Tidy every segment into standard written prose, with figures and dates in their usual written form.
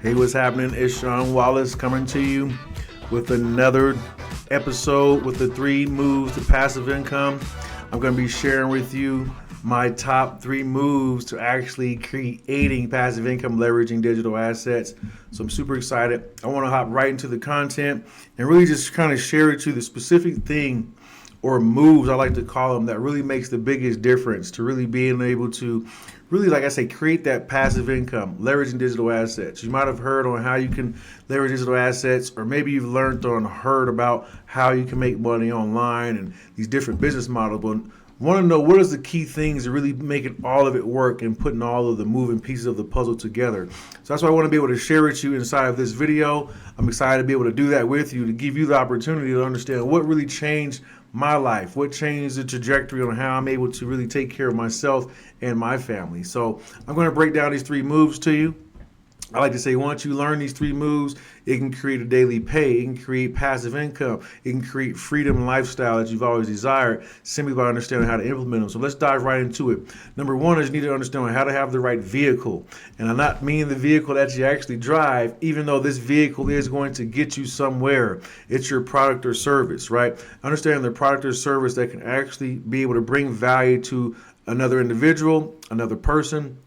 Hey, what's happening? It's Sean Wallace coming to you with another episode with the 3 moves to passive income. I'm going to be sharing with you my top 3 moves to actually creating passive income leveraging digital assets. So I'm super excited. I want to hop right into the content and really just kind of share with you the specific thing or moves, I like to call them, that really makes the biggest difference to really being able to really, like I say, create that passive income, leveraging digital assets. You might have heard on how you can leverage digital assets, or maybe you've learned or heard about how you can make money online and these different business models. But want to know what is the key things to really making all of it work and putting all of the moving pieces of the puzzle together. So that's what I want to be able to share with you inside of this video. I'm excited to be able to do that with you, to give you the opportunity to understand what really changed my life, what changed the trajectory on how I'm able to really take care of myself and my family. So I'm going to break down these 3 moves to you. I like to say, once you learn these 3 moves, it can create a daily pay, it can create passive income, it can create freedom and lifestyle that you've always desired simply by understanding how to implement them. So let's dive right into it. Number 1 is you need to understand how to have the right vehicle. And I'm not meaning the vehicle that you actually drive, even though this vehicle is going to get you somewhere. It's your product or service, right? Understand the product or service that can actually be able to bring value to another individual, another person.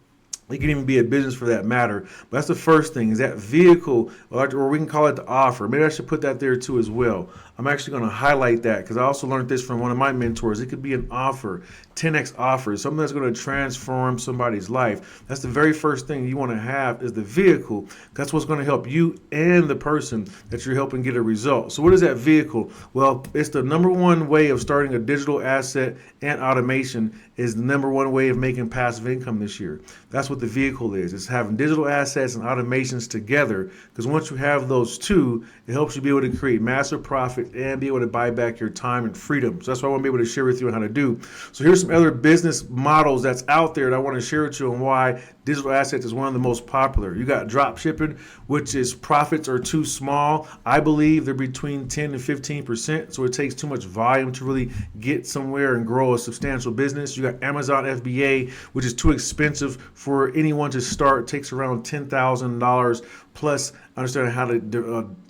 It can even be a business for that matter. But that's the first thing, is that vehicle, or we can call it the offer. Maybe I should put that there too as well. I'm actually going to highlight that because I also learned this from one of my mentors. It could be an offer, 10x offer, something that's going to transform somebody's life. That's the very first thing you want to have, is the vehicle. That's what's going to help you and the person that you're helping get a result. So what is that vehicle? Well, it's the number 1 way of starting a digital asset, and automation is the number 1 way of making passive income this year. That's what the vehicle is. It's having digital assets and automations together, because once you have those two, it helps you be able to create massive profit and be able to buy back your time and freedom. So that's what I want to be able to share with you on how to do. So here's some other business models that's out there that I want to share with you on why digital assets is one of the most popular. You got drop shipping, which is profits are too small. I believe they're between 10 and 15%. So it takes too much volume to really get somewhere and grow a substantial business. You got Amazon FBA, which is too expensive for anyone to start. It takes around $10,000 plus understanding how to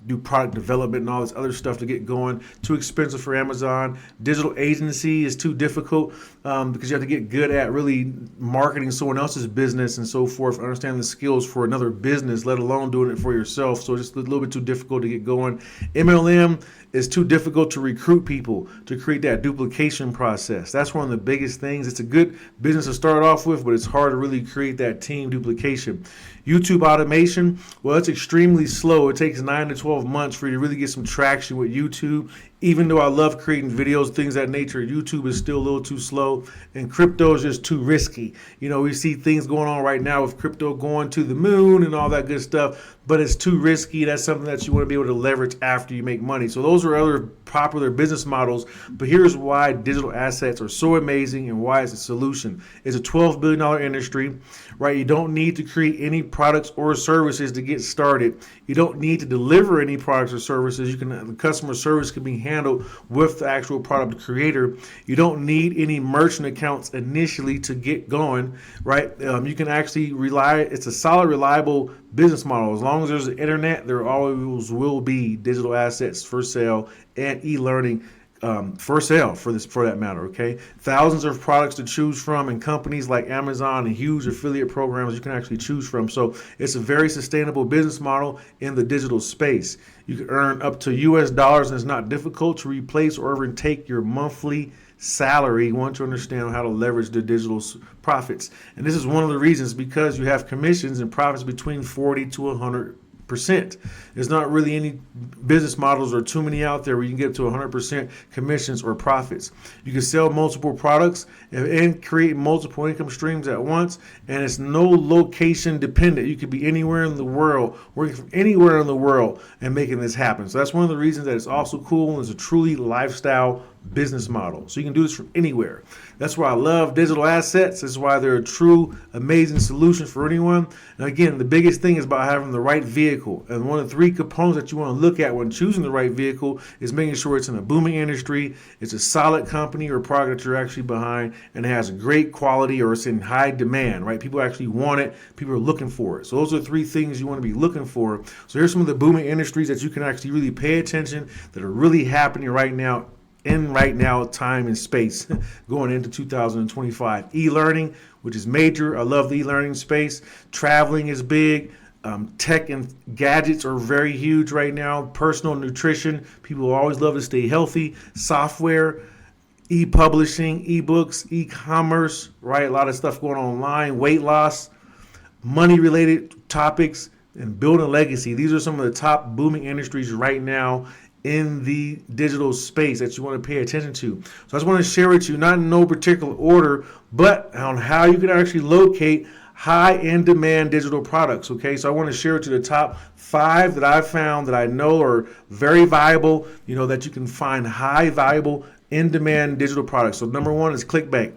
do product development and all this other stuff to get going. Too expensive for Amazon. Digital agency is too difficult because you have to get good at really marketing someone else's business and so forth, understand the skills for another business, let alone doing it for yourself. So it's just a little bit too difficult to get going. MLM is too difficult to recruit people to create that duplication process. That's one of the biggest things. It's a good business to start off with, but it's hard to really create that team duplication. YouTube automation, well, it's extremely slow. It takes 9 to 12 months for you to really get some traction with YouTube. Even though I love creating videos, things of that nature, YouTube is still a little too slow, and crypto is just too risky. You know, we see things going on right now with crypto going to the moon and all that good stuff, but it's too risky. That's something that you want to be able to leverage after you make money. So those are other popular business models, but here's why digital assets are so amazing and why it's a solution. It's a $12 billion industry, right? You don't need to create any products or services to get started. You don't need to deliver any products or services. The customer service can be handled with the actual product creator. You don't need any merchant accounts initially to get going, right? You can actually rely, it's a solid, reliable business model. As long as there's the internet, there always will be digital assets for sale and e-learning for sale for that matter. Okay, thousands of products to choose from, and companies like Amazon and huge affiliate programs you can actually choose from. So it's a very sustainable business model in the digital space. You can earn up to US dollars, and it's not difficult to replace or even take your monthly salary once you understand how to leverage the digital profits. And this is one of the reasons, because you have commissions and profits between 40 to 100%. There's not really any business models or too many out there where you can get to 100% commissions or profits. You can sell multiple products and create multiple income streams at once, and it's no location dependent. You could be anywhere in the world, working from anywhere in the world and making this happen. So that's one of the reasons that it's also cool, and it's a truly lifestyle business model. So you can do this from anywhere. That's why I love digital assets. This is why they're a true, amazing solution for anyone. And again, the biggest thing is about having the right vehicle. And one of the three components that you want to look at when choosing the right vehicle is making sure it's in a booming industry, it's a solid company or product that you're actually behind, and it has great quality or it's in high demand, right? People actually want it. People are looking for it. So those are three things you want to be looking for. So here's some of the booming industries that you can actually really pay attention that are really happening right now time and space going into 2025. E-learning, which is major. I love the e-learning space. Traveling is big. Tech and gadgets are very huge right now. Personal nutrition. People always love to stay healthy. Software, e-publishing, e-books, e-commerce, right? A lot of stuff going on online. Weight loss, money-related topics, and building a legacy. These are some of the top booming industries right now in the digital space that you want to pay attention to. So I just want to share with you, not in no particular order, but on how you can actually locate high in demand digital products. Okay, so I want to share with you the top 5 that I've found that I know are very viable, that you can find high valuable in demand digital products. So number 1 is ClickBank.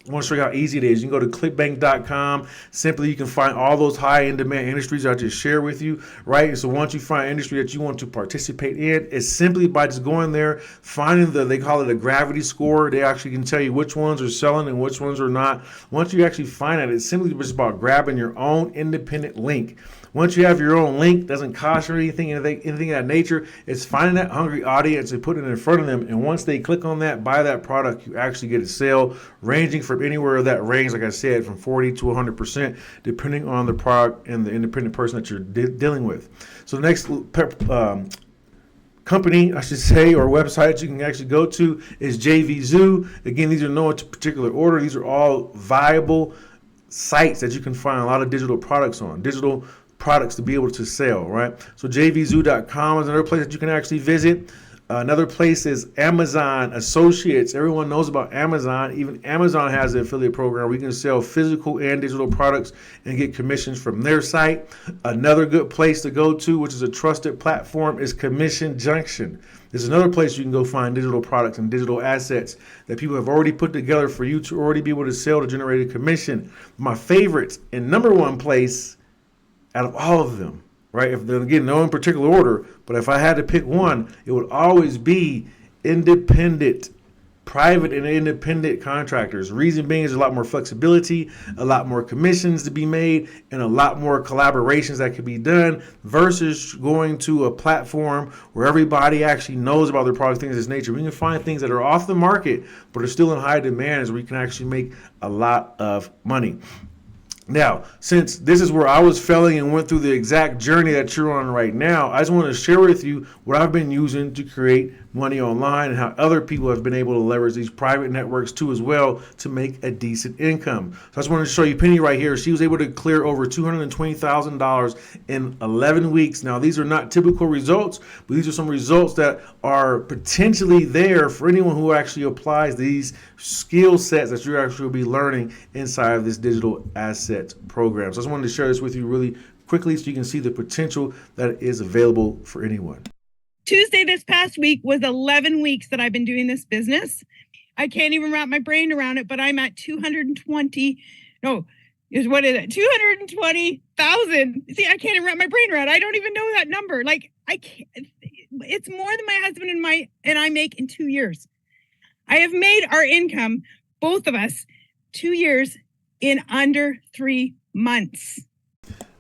I want to show you how easy it is. You can go to clickbank.com. Simply, you can find all those high in demand industries I just shared with you, right? And so once you find an industry that you want to participate in, it's simply by just going there, finding they call it a gravity score. They actually can tell you which ones are selling and which ones are not. Once you actually find it, it's simply just about grabbing your own independent link. Once you have your own link, doesn't cost you anything of that nature. It's finding that hungry audience and putting it in front of them. And once they click on that, buy that product, you actually get a sale ranging from anywhere that range, like I said, from 40 to 100%, depending on the product and the independent person that you're dealing with. So the next company, I should say, or website that you can actually go to is JVZoo. Again, these are no particular order. These are all viable sites that you can find a lot of digital products on. Digital products to be able to sell, right? So jvzoo.com is another place that you can actually visit. Another place is Amazon Associates. Everyone knows about Amazon. Even Amazon has an affiliate program where you can sell physical and digital products and get commissions from their site. Another good place to go to, which is a trusted platform, is Commission Junction. There's another place you can go find digital products and digital assets that people have already put together for you to already be able to sell to generate a commission. My favorites and number 1 place out of all of them, right? If they're, again, no in particular order, but if I had to pick one, it would always be private and independent contractors. Reason being is a lot more flexibility, a lot more commissions to be made, and a lot more collaborations that could be done versus going to a platform where everybody actually knows about their products, things of this nature. We can find things that are off the market, but are still in high demand, as we can actually make a lot of money. Now, since this is where I was failing and went through the exact journey that you're on right now, I just want to share with you what I've been using to create money online and how other people have been able to leverage these private networks too as well to make a decent income. So I just wanted to show you Penny right here. She was able to clear over $220,000 in 11 weeks. Now, these are not typical results, but these are some results that are potentially there for anyone who actually applies these skill sets that you're actually will be learning inside of this digital asset program. So I just wanted to share this with you really quickly so you can see the potential that is available for anyone. Tuesday this past week was 11 weeks that I've been doing this business. I can't even wrap my brain around it, but I'm at 220,000. See, I can't even wrap my brain around it. I don't even know that number. It's more than my husband and I make in 2 years. I have made our income, both of us, 2 years in under 3 months.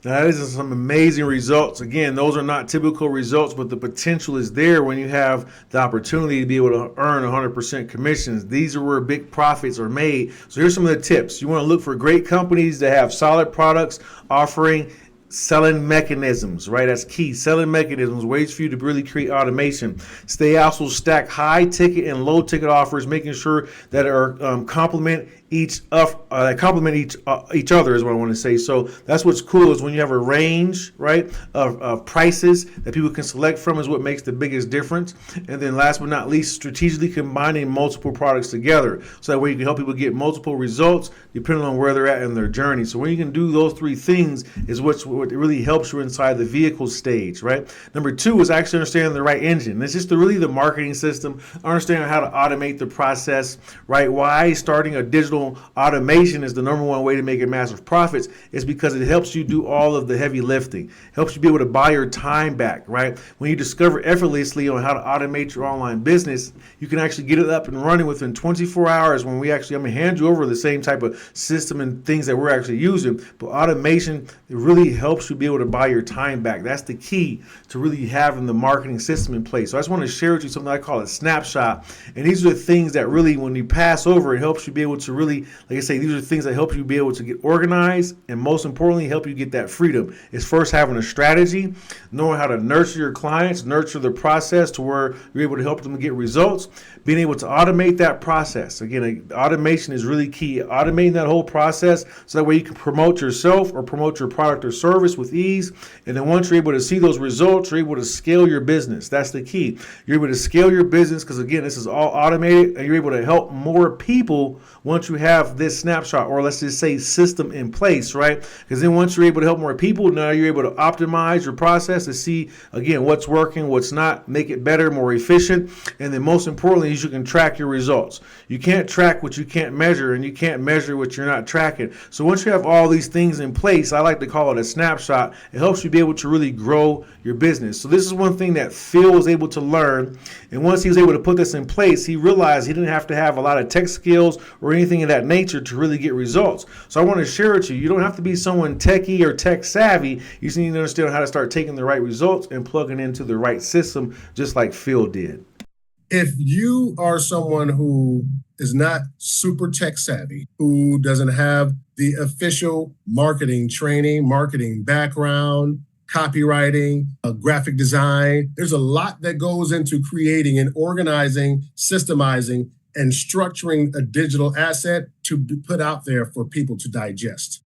Now, these are some amazing results. Again, those are not typical results, but the potential is there when you have the opportunity to be able to earn 100% commissions. These are where big profits are made. So here's some of the tips. You want to look for great companies that have solid products offering selling mechanisms, right? That's key. Selling mechanisms, ways for you to really create automation. They also stack high ticket and low ticket offers, making sure that are complement complement each other is what I want to say. So that's what's cool is when you have a range, right, of prices that people can select from is what makes the biggest difference. And then last but not least, strategically combining multiple products together so that way you can help people get multiple results depending on where they're at in their journey. So when you can do those three things is what really helps you inside the vehicle stage, right? Number two is actually understanding the right engine. It's just really the marketing system, understanding how to automate the process, right? Why starting a digital automation is the number one way to make massive profits is because it helps you do all of the heavy lifting, helps you be able to buy your time back, right? When you discover effortlessly on how to automate your online business, you can actually get it up and running within 24 hours when I'm going to hand you over the same type of system and things that we're actually using. But automation, it really helps you be able to buy your time back. That's the key to really having the marketing system in place. So I just want to share with you something I call a snapshot. And these are the things that really, when you pass over, it helps you be able to really, like I say, these are things that help you be able to get organized and most importantly, help you get that freedom. It's first having a strategy, knowing how to nurture your clients, nurture the process to where you're able to help them get results, being able to automate that process. Again, automation is really key. Automating that whole process so that way you can promote yourself or promote your product or service with ease. And then once you're able to see those results, you're able to scale your business. That's the key. You're able to scale your business because, again, this is all automated and you're able to help more people once you have this snapshot, or let's just say system in place, right? Because then once you're able to help more people, now you're able to optimize your process to see, again, what's working, what's not, make it better, more efficient. And then most importantly is you can track your results. You can't track what you can't measure, and you can't measure what you're not tracking. So once you have all these things in place, I like to call it a snapshot. It helps you be able to really grow your business. So this is one thing that Phil was able to learn. And once he was able to put this in place, he realized he didn't have to have a lot of tech skills or anything of that nature to really get results. So I want to share with you, you don't have to be someone techie or tech savvy. You just need to understand how to start taking the right results and plugging into the right system, just like Phil did. If you are someone who is not super tech savvy, who doesn't have the official marketing training, marketing background, copywriting, graphic design, there's a lot that goes into creating and organizing, systemizing, and structuring a digital asset to be put out there for people to digest.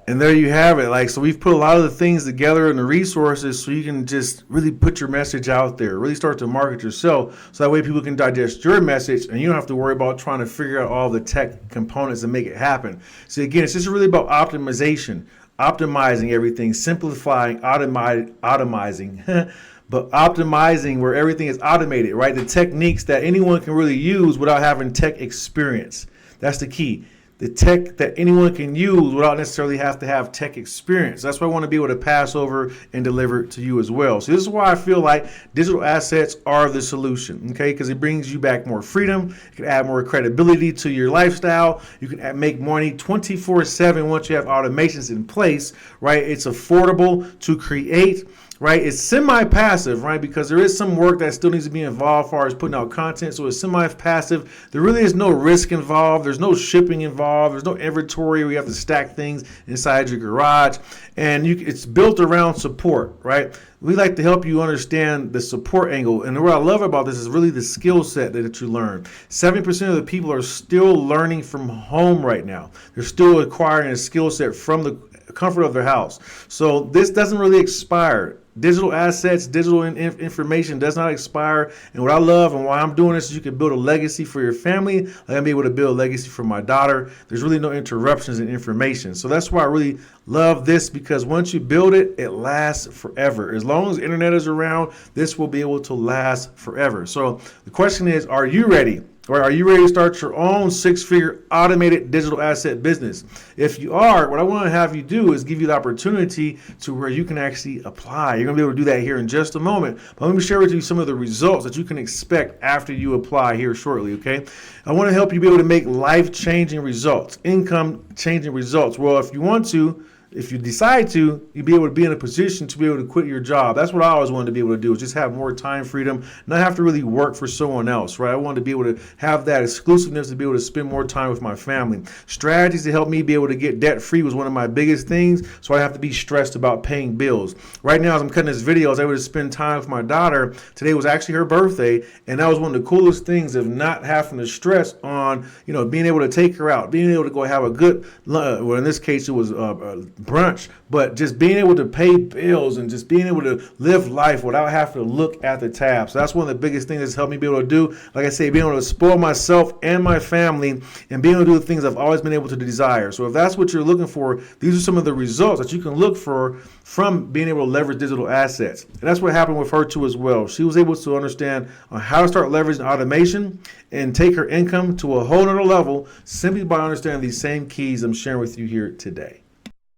And there you have it. So we've put a lot of the things together and the resources so you can just really put your message out there, really start to market yourself so that way people can digest your message and you don't have to worry about trying to figure out all the tech components and make it happen. So again, it's just really about optimization, optimizing everything, simplifying, automizing. But optimizing where everything is automated, right? The techniques that anyone can really use without having tech experience. That's the key. The tech that anyone can use without necessarily have to have tech experience. That's what I want to be able to pass over and deliver to you as well. So this is why I feel like digital assets are the solution, okay? Because it brings you back more freedom. It can add more credibility to your lifestyle. You can make money 24/7 once you have automations in place, right? It's affordable to create. Right, it's semi-passive, right? Because there is some work that still needs to be involved as far as putting out content. So it's semi-passive. There really is no risk involved. There's no shipping involved. There's no inventory where you have to stack things inside your garage. And it's built around support, right? We like to help you understand the support angle. And what I love about this is really the skill set that you learn. 70% of the people are still learning from home right now. They're still acquiring a skill set from the comfort of their house. So this doesn't really expire. Digital assets, digital information does not expire. And what I love and why I'm doing this is you can build a legacy for your family. Like I'm able to build a legacy for my daughter. There's really no interruptions in information. So that's why I really love this, because once you build it, it lasts forever. As long as the internet is around, this will be able to last forever. So the question is, are you ready? Or are you ready to start your own six-figure automated digital asset business? If you are, what I want to have you do is give you the opportunity to where you can actually apply. You're going to be able to do that here in just a moment. But let me share with you some of the results that you can expect after you apply here shortly, okay? I want to help you be able to make life-changing results, income-changing results. Well, if you want to, if you decide to, you'll be able to be in a position to be able to quit your job. That's what I always wanted to be able to do, is just have more time freedom, not have to really work for someone else, right? I wanted to be able to have that exclusiveness, to be able to spend more time with my family. Strategies to help me be able to get debt free was one of my biggest things, so I have to be stressed about paying bills. Right now, as I'm cutting this video, I was able to spend time with my daughter. Today was actually her birthday, and that was one of the coolest things of not having to stress on, being able to take her out, being able to go have a good, well, in this case, it was brunch, but just being able to pay bills and just being able to live life without having to look at the tab. So that's one of the biggest things that's helped me be able to do. Like I say, being able to spoil myself and my family and being able to do the things I've always been able to desire. So if that's what you're looking for, these are some of the results that you can look for from being able to leverage digital assets. And that's what happened with her too as well. She was able to understand how to start leveraging automation and take her income to a whole nother level simply by understanding these same keys I'm sharing with you here today.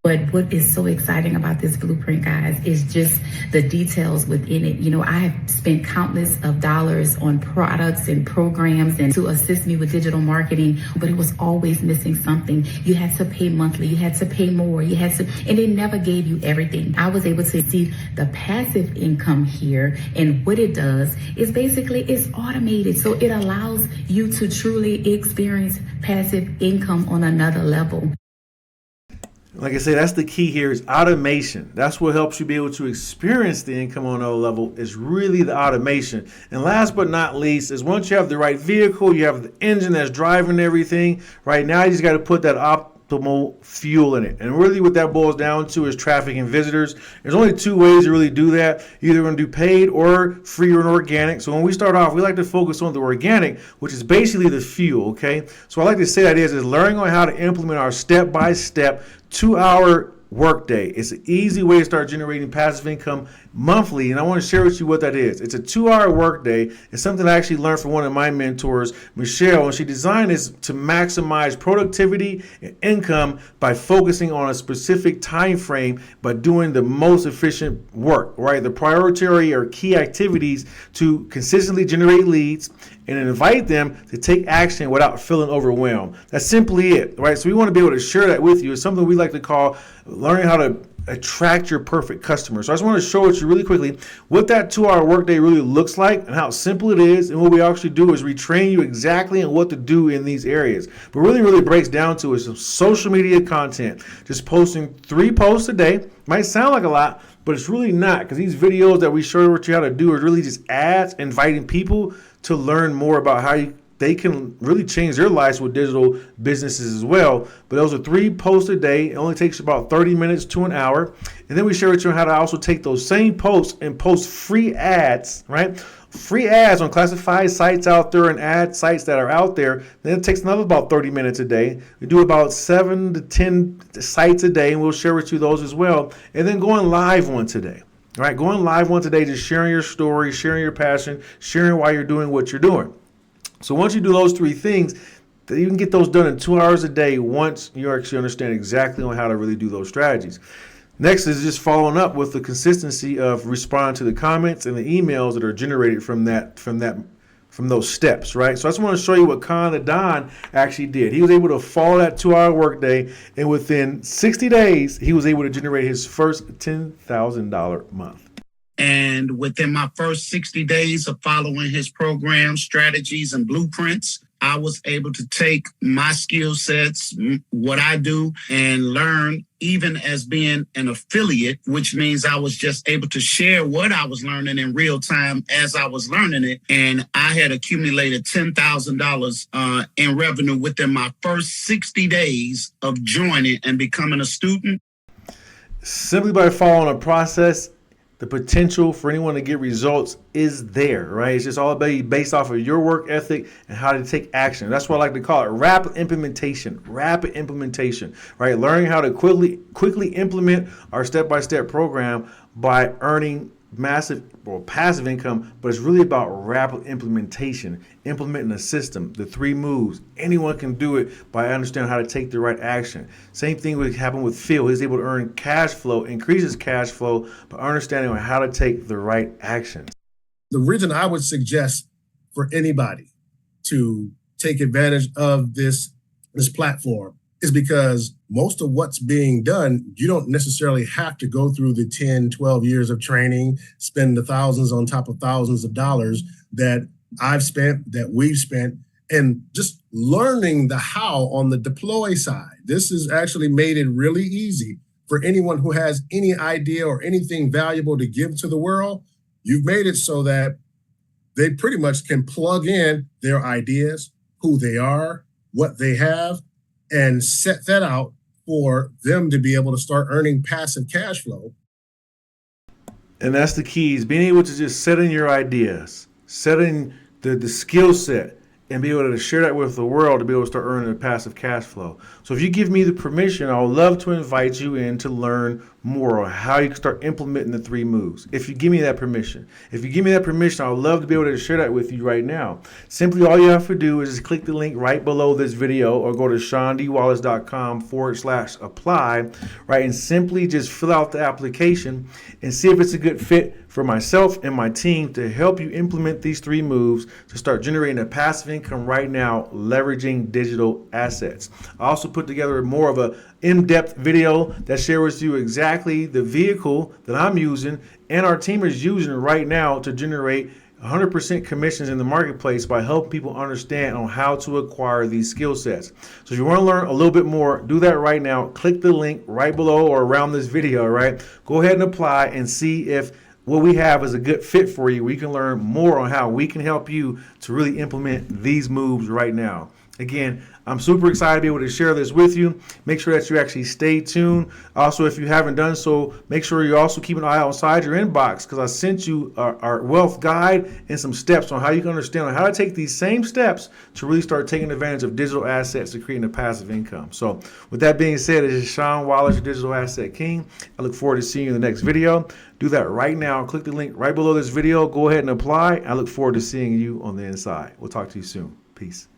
But what is so exciting about this blueprint, guys, is just the details within it. I have spent countless of dollars on products and programs and to assist me with digital marketing, but it was always missing something. You had to pay monthly, you had to pay more, and it never gave you everything. I was able to see the passive income here, and what it does is basically it's automated. So it allows you to truly experience passive income on another level. Like I say, that's the key here is automation. That's what helps you be able to experience the income on another level, is really the automation. And last but not least is once you have the right vehicle, you have the engine that's driving everything, right now you just got to put that optimal fuel in it. And really what that boils down to is traffic and visitors. There's only two ways to really do that. You're either going to do paid or free or organic. So when we start off, we like to focus on the organic, which is basically the fuel, okay? So I like to say that is learning on how to implement our step-by-step 2-hour workday. It's an easy way to start generating passive income monthly, and I want to share with you what that is. It's a 2-hour workday. It's something I actually learned from one of my mentors, Michelle, and she designed this to maximize productivity and income by focusing on a specific time frame by doing the most efficient work, right? The priority or key activities to consistently generate leads and invite them to take action without feeling overwhelmed. That's simply it, right? So we want to be able to share that with you. It's something we like to call learning how to attract your perfect customer. So I just want to show it to you really quickly what that 2-hour workday really looks like and how simple it is. And what we actually do is retrain you exactly on what to do in these areas. But really breaks down to is some social media content. Just posting 3 posts a day. Might sound like a lot, but it's really not, because these videos that we show you how to do are really just ads inviting people to learn more about how they can really change their lives with digital businesses as well. But those are 3 posts a day. It only takes about 30 minutes to an hour. And then we share with you how to also take those same posts and post free ads, right? Free ads on classified sites out there and ad sites that are out there. Then it takes another about 30 minutes a day. We do about 7 to 10 sites a day, and we'll share with you those as well. And then going live once a day. All right, going live once a day, just sharing your story, sharing your passion, sharing why you're doing what you're doing. So once you do those 3 things, you can get those done in 2 hours a day once you actually understand exactly on how to really do those strategies. Next is just following up with the consistency of responding to the comments and the emails that are generated from those steps, right? So I just want to show you what Khan the Don actually did. He was able to follow that 2-hour workday, and within 60 days, he was able to generate his first $10,000 month. And within my first 60 days of following his program, strategies, and blueprints, I was able to take my skill sets, what I do, and learn even as being an affiliate, which means I was just able to share what I was learning in real time as I was learning it. And I had accumulated $10,000 in revenue within my first 60 days of joining and becoming a student. Simply by following a process, the potential for anyone to get results is there, right? It's just all based off of your work ethic and how to take action. That's what I like to call it, rapid implementation, right? Learning how to quickly implement our step-by-step program by earning massive or passive income, but it's really about rapid implementation, implementing a system, the 3 moves. Anyone can do it by understanding how to take the right action. Same thing would happen with Phil. He's able to earn cash flow, increase his cash flow by understanding how to take the right action. The reason I would suggest for anybody to take advantage of this platform is because most of what's being done, you don't necessarily have to go through the 10, 12 years of training, spend the thousands on top of thousands of dollars that I've spent, that we've spent, and just learning the how on the deploy side. This has actually made it really easy for anyone who has any idea or anything valuable to give to the world. You've made it so that they pretty much can plug in their ideas, who they are, what they have, and set that out for them to be able to start earning passive cash flow. And that's the key, is being able to just set in your ideas, set in the skill set, and be able to share that with the world to be able to start earning a passive cash flow. So if you give me the permission, I would love to invite you in to learn more on how you can start implementing the 3 moves. If you give me that permission. If you give me that permission, I would love to be able to share that with you right now. Simply all you have to do is just click the link right below this video or go to SeanDWallace.com/apply, right? And simply just fill out the application and see if it's a good fit for myself and my team to help you implement these 3 moves to start generating a passive income right now, leveraging digital assets. I also put together more of a in-depth video that shares with you exactly the vehicle that I'm using and our team is using right now to generate 100% commissions in the marketplace by helping people understand on how to acquire these skill sets. So if you want to learn a little bit more, do that right now. Click the link right below or around this video, right? Go ahead and apply and see if what we have is a good fit for you. We can learn more on how we can help you to really implement these moves right now. Again, I'm super excited to be able to share this with you. Make sure that you actually stay tuned. Also, if you haven't done so, make sure you also keep an eye outside your inbox, because I sent you our wealth guide and some steps on how you can understand how to take these same steps to really start taking advantage of digital assets to creating a passive income. So with that being said, this is Sean Wallace, your Digital Asset King. I look forward to seeing you in the next video. Do that right now. Click the link right below this video. Go ahead and apply. I look forward to seeing you on the inside. We'll talk to you soon. Peace.